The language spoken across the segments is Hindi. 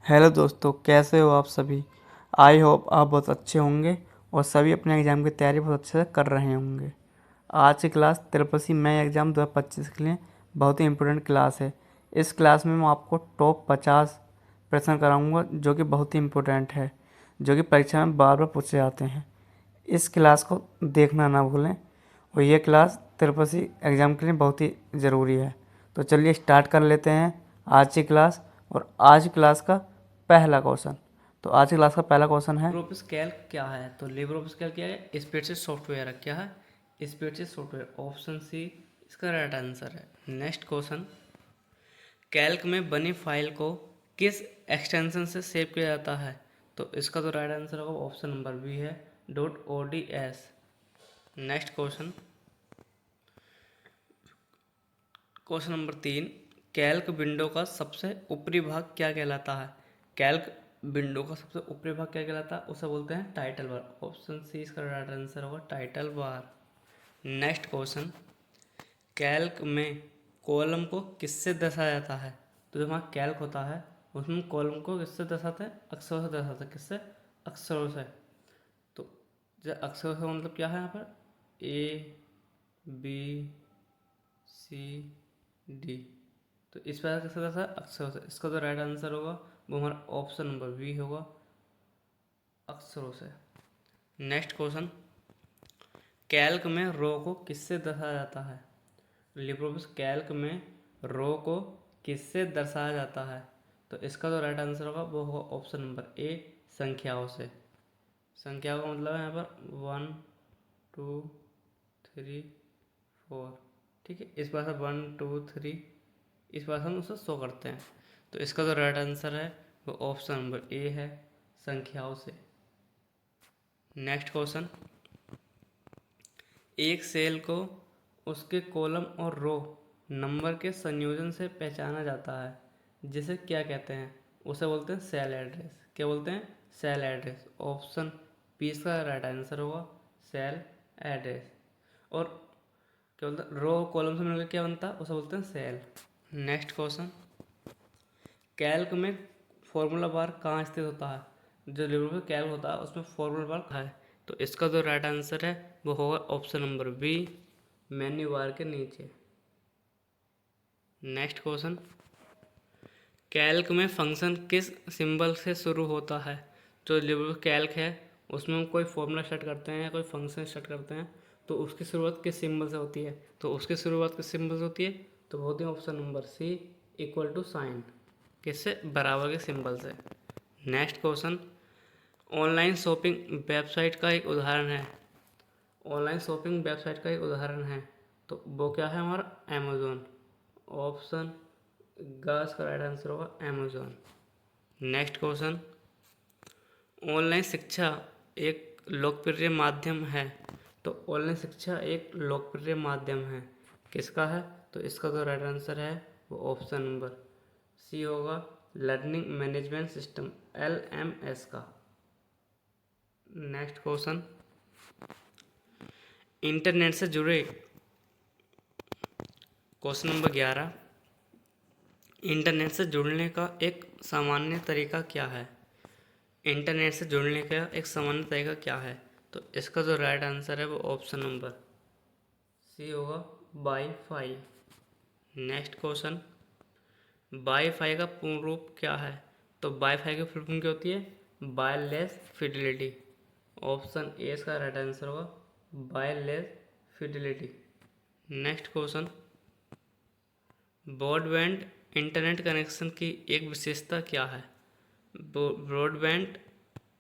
हेलो दोस्तों, कैसे हो आप सभी। आई होप आप बहुत अच्छे होंगे और सभी अपने एग्ज़ाम की तैयारी बहुत अच्छे से कर रहे होंगे। आज की क्लास तिरुपति मई एग्ज़ाम 2025 के लिए बहुत ही इम्पोर्टेंट क्लास है। इस क्लास में मैं आपको टॉप 50 प्रश्न कराऊंगा जो कि बहुत ही इम्पोर्टेंट है, जो कि परीक्षा में बार बार पूछे जाते हैं। इस क्लास को देखना ना भूलें और ये क्लास तिरुपति एग्ज़ाम के लिए बहुत ही ज़रूरी है। तो चलिए स्टार्ट कर लेते हैं आज की क्लास। और आज की क्लास का पहला क्वेश्चन, तो आज की क्लास का पहला क्वेश्चन है लिब्रे ऑफिस कैल्क क्या है? तो लिब्रे ऑफिस कैल्क क्या है? स्प्रेडशीट सॉफ्टवेयर है। क्या है? Spreadsheet software. ऑप्शन सी इसका राइट आंसर है। नेक्स्ट क्वेश्चन, कैल्क में बनी फाइल को किस एक्सटेंशन से सेव किया जाता है? तो इसका तो राइट आंसर होगा ऑप्शन नंबर बी है, .ods। Next question, question number 3, Calc window का सबसे ऊपरी भाग क्या कहलाता है? कैल्क विंडो का सबसे ऊपरी भाग क्या कहलाता है? उसे बोलते हैं टाइटल बार। ऑप्शन सी इसका राइट आंसर होगा title bar. Next question, calc में कॉलम को किससे दर्शाया जाता है? तो जो हमारा कैल्क होता है उसमें कॉलम को किससे दर्शाते हैं? अक्षरों से दर्शाते हैं। किससे? अक्षरों से। तो जो अक्षरों से मतलब क्या है यहाँ पर? ए, बी, सी, डी। तो इस प्रकार किससे दर्शाया? अक्षरों से। इसका तो राइट आंसर होगा वो हमारा ऑप्शन नंबर बी होगा, अक्षरों से। नेक्स्ट क्वेश्चन, कैल्क में रो को किससे दर्शाया जाता है? लिब्रोऑफिस कैल्क में रो को किससे दर्शाया जाता है? तो इसका तो राइट आंसर होगा वो होगा ऑप्शन नंबर ए, संख्याओं से। संख्याओं का मतलब है यहाँ पर 1, 2, 3, 4। ठीक है, इस बार से 1, 2, 3 इस बार हम उसे शो करते हैं। तो इसका जो राइट आंसर है वो ऑप्शन नंबर ए है, संख्याओं से। नेक्स्ट क्वेश्चन, एक सेल को उसके कॉलम और रो नंबर के संयोजन से पहचाना जाता है जिसे क्या कहते हैं? उसे बोलते हैं सेल एड्रेस। क्या बोलते हैं? Cell address. ऑप्शन बी इसका राइट आंसर होगा, सेल एड्रेस। और क्या बोलते हैं, रो कॉलम से मिलकर क्या बनता है? उसे बोलते हैं सेल। नेक्स्ट क्वेश्चन, कैल्क में फॉर्मूला बार कहाँ स्थित होता है? जो लिब्रे में कैल्क होता है उसमें फॉर्मूला बार कहाँ है? तो इसका जो राइट आंसर है वो होगा option number B, menu bar के नीचे। नेक्स्ट क्वेश्चन, कैल्क में फंक्शन किस सिंबल से शुरू होता है? जो लिब्रे कैल्क है उसमें हम कोई फॉर्मूला सेट करते हैं या कोई फंक्शन सेट करते हैं तो उसकी शुरुआत किस सिंबल से होती है? तो उसकी शुरुआत किस सिंबल से होती है? तो वो होती है option number C, equal to sign. किससे? बराबर के सिंबल से। Next question, online shopping website का एक उदाहरण है। ऑनलाइन शॉपिंग वेबसाइट का एक उदाहरण है तो वो क्या है हमारा? अमेजोन। ऑप्शन गा इसका राइट आंसर होगा अमेजोन। नेक्स्ट क्वेश्चन, ऑनलाइन शिक्षा एक लोकप्रिय माध्यम है। तो ऑनलाइन शिक्षा एक लोकप्रिय माध्यम है किसका है? तो इसका जो राइट आंसर है वो ऑप्शन नंबर सी होगा, लर्निंग मैनेजमेंट सिस्टम, LMS का। नेक्स्ट क्वेश्चन, इंटरनेट से जुड़े क्वेश्चन नंबर 11, इंटरनेट से जुड़ने का एक सामान्य तरीका क्या है? इंटरनेट से जुड़ने का एक सामान्य तरीका क्या है? तो इसका जो राइट आंसर है वो ऑप्शन नंबर सी होगा, वाईफाई। नेक्स्ट क्वेश्चन, वाईफाई का पूर्ण रूप क्या है? तो वाईफाई की फुल फॉर्म क्या होती है? Wireless fidelity. ऑप्शन ए इसका राइट आंसर होगा, wireless fidelity. Next question, broadband internet connection की एक विशेषता क्या है? ब्रॉडबैंड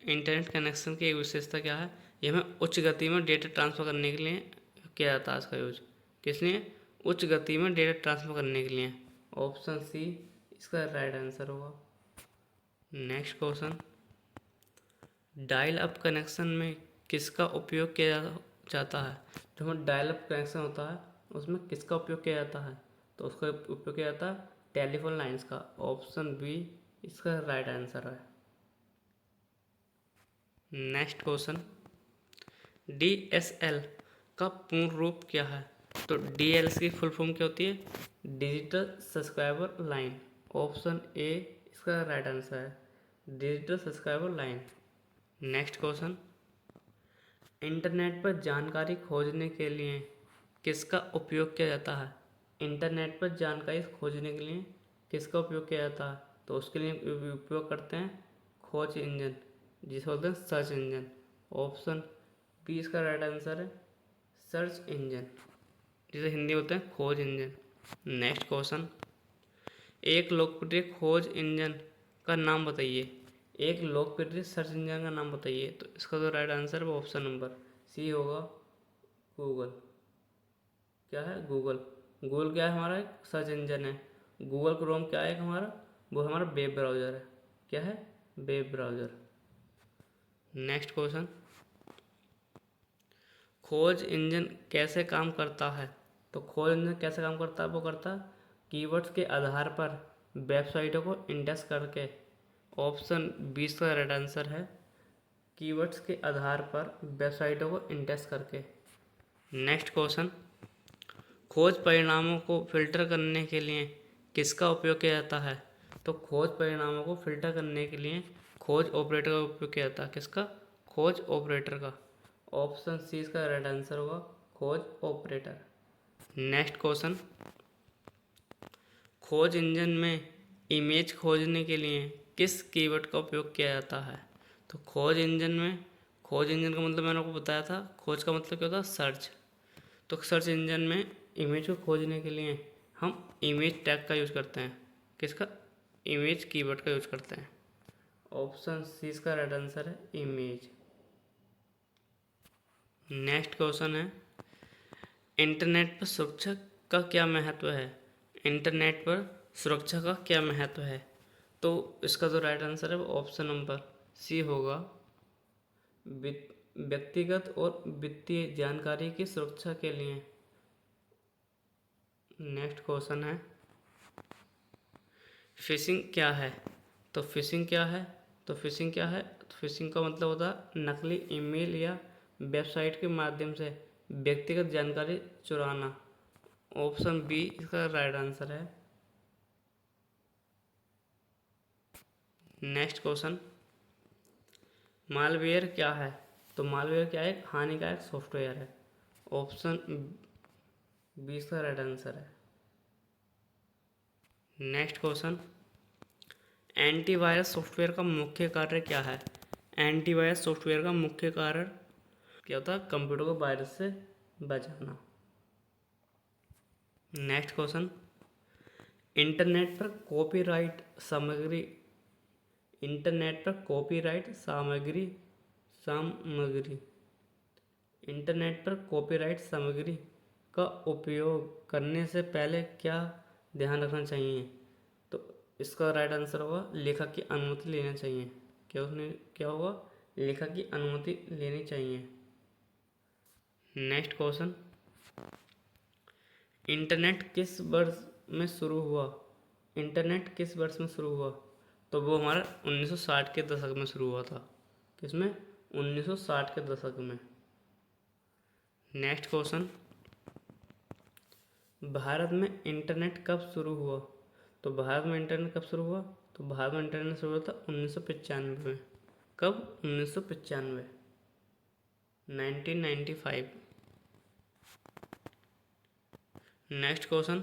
इंटरनेट कनेक्शन की एक विशेषता क्या है? ये हमें उच्च गति में डेटा ट्रांसफ़र करने के लिए किया जाता है इसका यूज। किस लिए? उच्च गति में डेटा ट्रांसफ़र करने के लिए। ऑप्शन सी इसका राइट आंसर होगा। Next question, dial up connection में किसका उपयोग किया जाता है? जो हमारा डायल अप कनेक्शन होता है उसमें किसका उपयोग किया जाता है? तो उसका उपयोग किया जाता है टेलीफोन लाइंस का। ऑप्शन बी इसका राइट आंसर है। नेक्स्ट क्वेश्चन, DSL का पूर्ण रूप क्या है? तो DSL की फुल फॉर्म क्या होती है? Digital subscriber line. Option A इसका राइट आंसर है। Digital subscriber line. Next question, internet पर जानकारी खोजने के लिए किसका उपयोग किया जाता है? इंटरनेट पर जानकारी खोजने के लिए किसका उपयोग किया जाता है? तो उसके लिए उपयोग करते हैं खोज इंजन, जिसे बोलते हैं सर्च इंजन। ऑप्शन बी इसका राइट आंसर है, सर्च इंजन, जिसे हिंदी बोलते हैं खोज इंजन। नेक्स्ट क्वेश्चन, एक लोकप्रिय खोज इंजन का नाम बताइए। एक लोकप्रिय सर्च इंजन का नाम बताइए। तो इसका तो राइट आंसर है ऑप्शन नंबर सी होगा, गूगल। क्या है? गूगल। गूगल क्या है? हमारा एक सर्च इंजन है। गूगल क्रोम क्या है हमारा? वो हमारा वेब ब्राउज़र है। क्या है? Web browser. नेक्स्ट क्वेश्चन, खोज इंजन कैसे काम करता है? तो खोज इंजन कैसे काम करता है? वो करता है कीवर्ड्स के आधार पर वेबसाइटों को इंडेक्स करके। ऑप्शन 20 का राइट आंसर है, कीवर्ड्स के आधार पर वेबसाइटों को इंडेक्स करके। नेक्स्ट क्वेश्चन, खोज परिणामों को फिल्टर करने के लिए किसका उपयोग किया जाता है? तो खोज परिणामों को फिल्टर करने के लिए खोज ऑपरेटर का उपयोग किया जाता है। किसका? खोज ऑपरेटर का। ऑप्शन सी इसका राइट आंसर होगा, खोज ऑपरेटर। नेक्स्ट क्वेश्चन, खोज इंजन में इमेज खोजने के लिए किस कीवर्ड का उपयोग किया जाता है? तो खोज इंजन में, खोज इंजन का मतलब मैंने आपको बताया था, खोज का मतलब क्या होता है? सर्च। तो सर्च इंजन में इमेज को खोजने के लिए हम इमेज टैग का यूज़ करते हैं। किसका? इमेज कीवर्ड का यूज़ करते हैं। ऑप्शन सी इसका राइट आंसर है, इमेज। नेक्स्ट क्वेश्चन है, इंटरनेट पर सुरक्षा का क्या महत्व है? इंटरनेट पर सुरक्षा का क्या महत्व है? तो इसका जो राइट आंसर है वो ऑप्शन नंबर सी होगा, व्यक्तिगत और वित्तीय जानकारी की सुरक्षा के लिए। नेक्स्ट क्वेश्चन है, फिशिंग क्या है? तो फिशिंग क्या है? तो फिशिंग क्या है? तो फिशिंग का मतलब होता है नकली ईमेल या वेबसाइट के माध्यम से व्यक्तिगत जानकारी चुराना। ऑप्शन बी इसका राइट आंसर है। नेक्स्ट क्वेश्चन, मालवेयर क्या है? तो मालवेयर क्या है? एक हानिकारक सॉफ्टवेयर है। ऑप्शन बी इसका राइट आंसर है। नेक्स्ट क्वेश्चन, एंटीवायरस सॉफ्टवेयर का मुख्य कार्य क्या है? एंटीवायरस सॉफ्टवेयर का मुख्य कार्य क्या होता है? कंप्यूटर को वायरस से बचाना। नेक्स्ट क्वेश्चन, इंटरनेट पर कॉपीराइट सामग्री, इंटरनेट पर कॉपीराइट सामग्री सामग्री इंटरनेट पर कॉपीराइट सामग्री का उपयोग करने से पहले क्या ध्यान रखना चाहिए? तो इसका राइट आंसर होगा, लेखक की अनुमति लेना चाहिए। क्या उसने क्या होगा? लेखक की अनुमति लेनी चाहिए। नेक्स्ट क्वेश्चन, इंटरनेट किस वर्ष में शुरू हुआ? इंटरनेट किस वर्ष में शुरू हुआ? तो वो हमारा 1960 के दशक में शुरू हुआ था। किसमें? 1960 के दशक में। नेक्स्ट क्वेश्चन, भारत में इंटरनेट कब शुरू हुआ? तो भारत में इंटरनेट कब शुरू हुआ? तो भारत में इंटरनेट शुरू हुआ था 1995 में। कब? 1995, 1995। नेक्स्ट क्वेश्चन,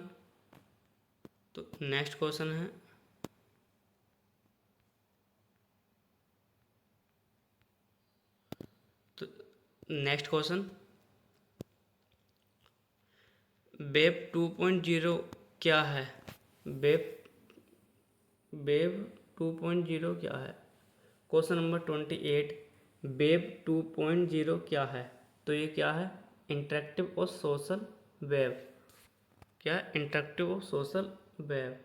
तो नेक्स्ट क्वेश्चन है, तो नेक्स्ट क्वेश्चन, वेब 2.0 क्या है? वेब वेब 2.0 क्या है? क्वेश्चन नंबर 28, वेब 2.0 क्या है? तो ये क्या है? इंटरेक्टिव और सोशल वेब। क्या है? इंटरेक्टिव और social web.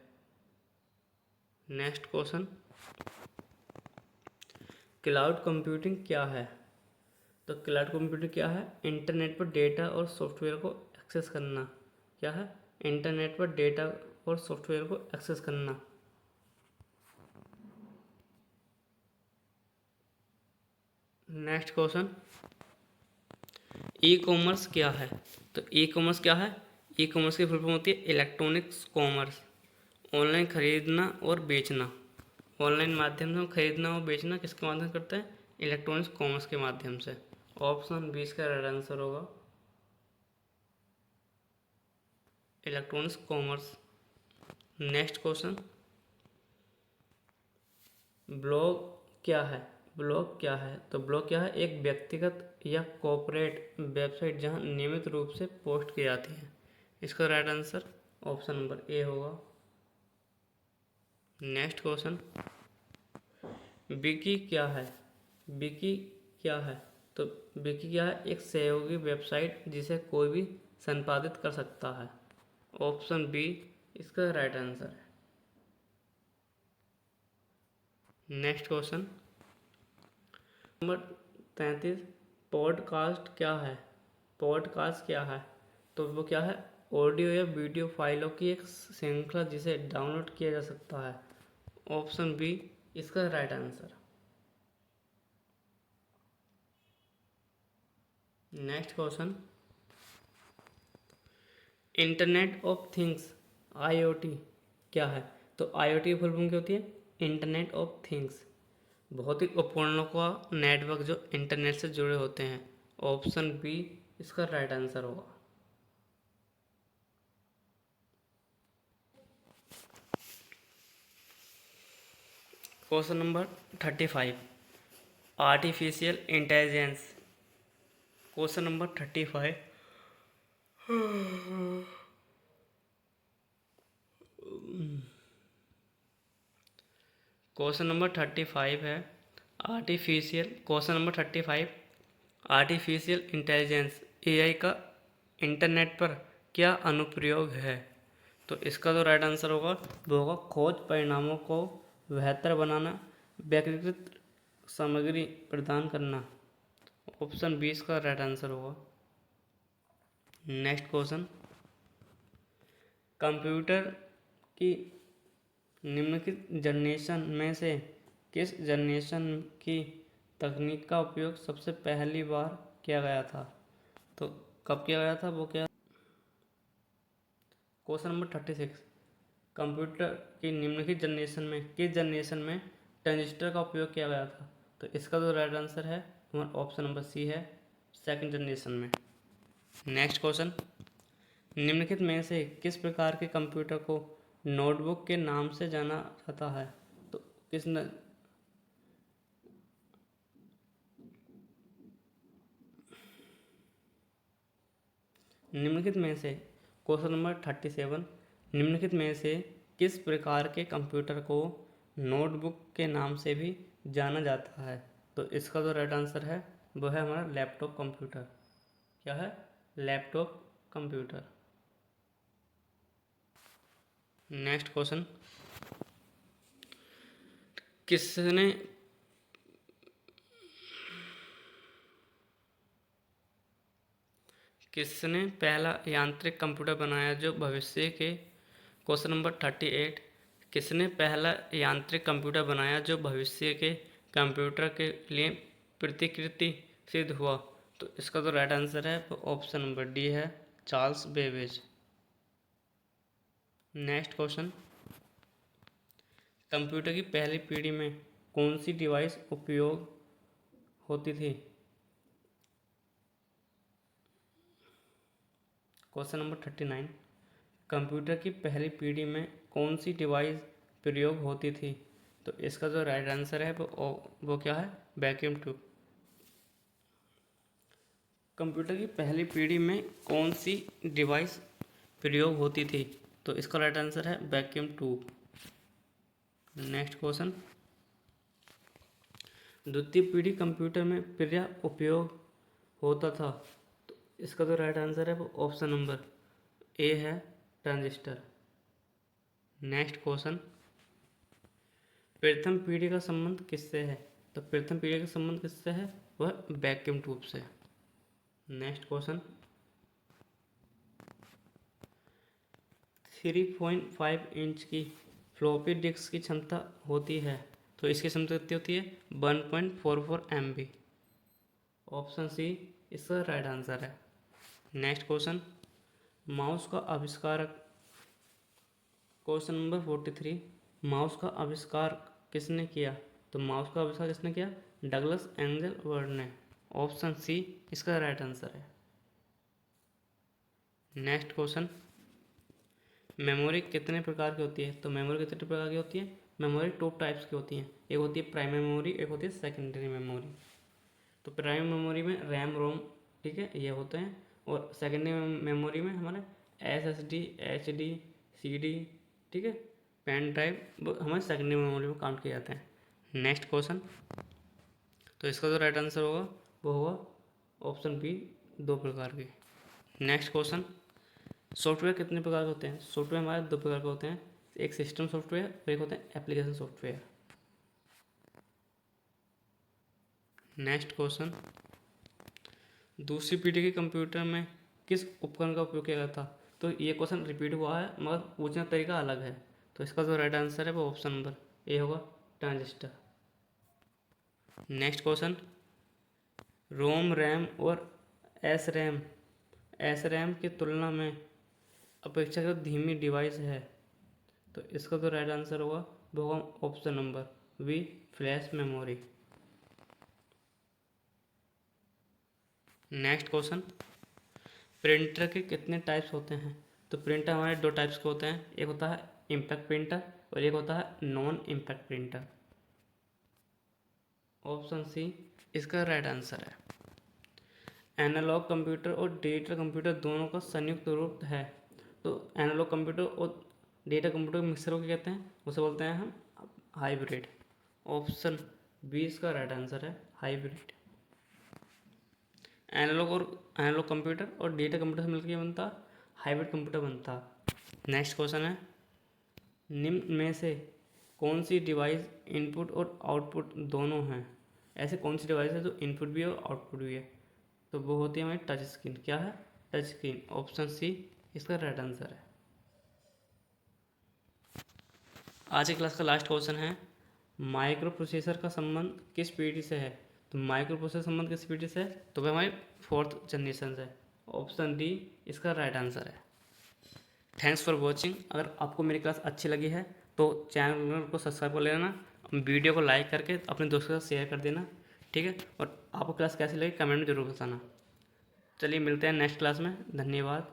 Next question, cloud computing क्या है? तो क्लाउड कंप्यूटिंग क्या है? इंटरनेट पर डेटा और सॉफ्टवेयर को एक्सेस करना। क्या है? इंटरनेट पर डेटा और सॉफ्टवेयर को एक्सेस करना। नेक्स्ट क्वेश्चन, ई कॉमर्स क्या है? तो ई कॉमर्स क्या है? ई कॉमर्स की फुल फॉर्म होती है इलेक्ट्रॉनिक्स कॉमर्स, ऑनलाइन खरीदना और बेचना। ऑनलाइन माध्यम से खरीदना और बेचना किसके माध्यम से करते हैं? इलेक्ट्रॉनिक्स कॉमर्स के माध्यम से। ऑप्शन 20 का राइट आंसर होगा electronics commerce. Next question, blog क्या है? ब्लॉग क्या है? तो ब्लॉग क्या है? एक व्यक्तिगत या कॉर्पोरेट वेबसाइट जहां नियमित रूप से पोस्ट की जाती है। इसका right answer option number A होगा। नेक्स्ट क्वेश्चन, विकी क्या है? विकी क्या है? तो विकी क्या है? एक सहयोगी वेबसाइट जिसे कोई भी संपादित कर सकता है। ऑप्शन बी इसका राइट आंसर है। नेक्स्ट क्वेश्चन नंबर 33, पॉडकास्ट क्या है? पॉडकास्ट क्या है? तो वो क्या है? ऑडियो या वीडियो फाइलों की एक श्रृंखला जिसे डाउनलोड किया जा सकता है। ऑप्शन बी इसका right answer. Next question, internet of things IoT क्या है? तो आईओटी की फुल फॉर्म क्या होती है? इंटरनेट ऑफ थिंग्स, भौतिक उपकरणों का नेटवर्क जो इंटरनेट से जुड़े होते हैं। ऑप्शन बी इसका राइट आंसर होगा। Question number 35, artificial intelligence. Question number 35, question number 35 है artificial. Question number 35, artificial intelligence AI का इंटरनेट पर क्या अनुप्रयोग है? तो इसका जो राइट आंसर होगा वो होगा खोज परिणामों को बेहतर बनाना, व्यक्तिगत सामग्री प्रदान करना। ऑप्शन 20 का राइट आंसर होगा। नेक्स्ट क्वेश्चन, कंप्यूटर की निम्नलिखित जनरेशन में से किस जनरेशन की तकनीक का उपयोग सबसे पहली बार किया गया था? तो कब किया गया था वो क्या? क्वेश्चन नंबर 36, कंप्यूटर की निम्नलिखित जनरेशन में किस जनरेशन में ट्रांजिस्टर का उपयोग किया गया था? तो इसका जो राइट आंसर है हमारा ऑप्शन नंबर सी है, सेकंड जनरेशन में। नेक्स्ट क्वेश्चन, निम्नलिखित में से किस प्रकार के कंप्यूटर को नोटबुक के नाम से जाना जाता है? तो किस न... निम्नलिखित में से क्वेश्चन नंबर 37, निम्नलिखित में से किस प्रकार के कंप्यूटर को नोटबुक के नाम से भी जाना जाता है? तो इसका जो राइट आंसर है वो है हमारा लैपटॉप कंप्यूटर। क्या है? Laptop computer. नेक्स्ट क्वेश्चन, किसने किसने पहला यांत्रिक कंप्यूटर बनाया जो भविष्य के? क्वेश्चन नंबर 38, किसने पहला यांत्रिक कंप्यूटर बनाया जो भविष्य के कंप्यूटर के लिए प्रतिकृति सिद्ध हुआ? तो इसका तो राइट आंसर है वो ऑप्शन नंबर डी है, Charles Babbage. Next question, computer की पहली पीढ़ी में कौन सी डिवाइस उपयोग होती थी? क्वेश्चन नंबर 39, कंप्यूटर की पहली पीढ़ी में कौन सी डिवाइस प्रयोग होती थी? तो इसका जो राइट आंसर है वो क्या है? Vacuum tube. कंप्यूटर की पहली पीढ़ी में कौन सी डिवाइस प्रयोग होती थी? तो इसका राइट आंसर है वैक्यूम ट्यूब। नेक्स्ट क्वेश्चन, द्वितीय पीढ़ी कंप्यूटर में पर्याप्त उपयोग होता था। तो इसका जो राइट आंसर है वो ऑप्शन नंबर ए है, ट्रांजिस्टर। नेक्स्ट क्वेश्चन, प्रथम पीढ़ी का संबंध किससे है? तो प्रथम पीढ़ी का संबंध किससे है? वह वैक्यूम ट्यूब से। नेक्स्ट क्वेश्चन, 3.5 इंच की फ्लॉपी डिस्क की क्षमता होती है। तो इसकी क्षमता कितनी होती है? 1.44 MB। ऑप्शन सी इसका राइट आंसर है। नेक्स्ट क्वेश्चन, माउस का आविष्कारक। क्वेश्चन नंबर 43, माउस का आविष्कार किसने किया? तो माउस का आविष्कार किसने किया? डगलस एंगल वर्ड ने। ऑप्शन सी इसका राइट आंसर है। नेक्स्ट क्वेश्चन, मेमोरी कितने प्रकार की होती है? तो मेमोरी कितने प्रकार की होती है? मेमोरी टू टाइप्स की होती हैं। एक होती है प्राइमरी मेमोरी, एक होती है सेकेंडरी मेमोरी। तो प्राइमरी मेमोरी में रैम रोम, ठीक है, ये होते हैं। और सेकेंडरी मेमोरी में हमारे SSD, HD, CD, ठीक है, पेन ड्राइव हमारे सेकेंडरी मेमोरी में काउंट किए जाते हैं। नेक्स्ट क्वेश्चन, तो इसका जो राइट आंसर होगा वो होगा ऑप्शन बी, 2 प्रकार के। नेक्स्ट क्वेश्चन, सॉफ्टवेयर कितने प्रकार के होते हैं? सॉफ्टवेयर हमारे 2 प्रकार के होते हैं, एक सिस्टम सॉफ्टवेयर और एक होते हैं एप्लीकेशन सॉफ्टवेयर। नेक्स्ट क्वेश्चन, दूसरी पीढ़ी के कंप्यूटर में किस उपकरण का उपयोग किया गया था? तो ये क्वेश्चन रिपीट हुआ है मगर पूछने का तरीका अलग है। तो इसका जो राइट आंसर है वो ऑप्शन नंबर ए होगा, transistor. Next question, ROM RAM और एस रैम की तुलना में अपेक्षाकृत धीमी डिवाइस है। तो इसका जो राइट आंसर होगा वो होगा option number B, flash memory. Next question, printer के कितने टाइप्स होते हैं? तो प्रिंटर हमारे 2 टाइप्स के होते हैं, एक होता है इम्पैक्ट प्रिंटर और एक होता है non impact printer. Option C इसका राइट आंसर है। एनालॉग कंप्यूटर और डिजिटल कंप्यूटर दोनों का संयुक्त रूप है। तो एनालॉग कंप्यूटर और डिजिटल कंप्यूटर के मिक्सर को क्या कहते हैं? उसे बोलते हैं हम हाइब्रिड। ऑप्शन बी इसका राइट आंसर है, हाइब्रिड। एनालॉग कंप्यूटर और डिजिटल कंप्यूटर से मिलकर बनता हाइब्रिड कंप्यूटर बनता। नेक्स्ट क्वेश्चन है, निम्न में से कौन सी डिवाइस इनपुट और आउटपुट दोनों हैं? ऐसे कौन सी डिवाइस है जो इनपुट भी है और आउटपुट भी है? तो वो होती है हमारी टच स्क्रीन। क्या है? Touch screen. ऑप्शन सी इसका राइट आंसर है। आज की क्लास का लास्ट क्वेश्चन है, माइक्रो प्रोसेसर का संबंध किस पीढ़ी से है? तो माइक्रो प्रोसेसर संबंध किस पीढ़ी से है? तो वह हमारी 4th जनरेशन से। ऑप्शन डी इसका राइट आंसर है। Thanks for watching. अगर आपको मेरी क्लास अच्छी लगी है तो चैनल को सब्सक्राइब कर लेना, वीडियो को लाइक करके अपने दोस्तों के साथ शेयर कर देना, ठीक है। और आपको क्लास कैसी लगी कमेंट में जरूर बताना। चलिए मिलते हैं नेक्स्ट क्लास में। धन्यवाद।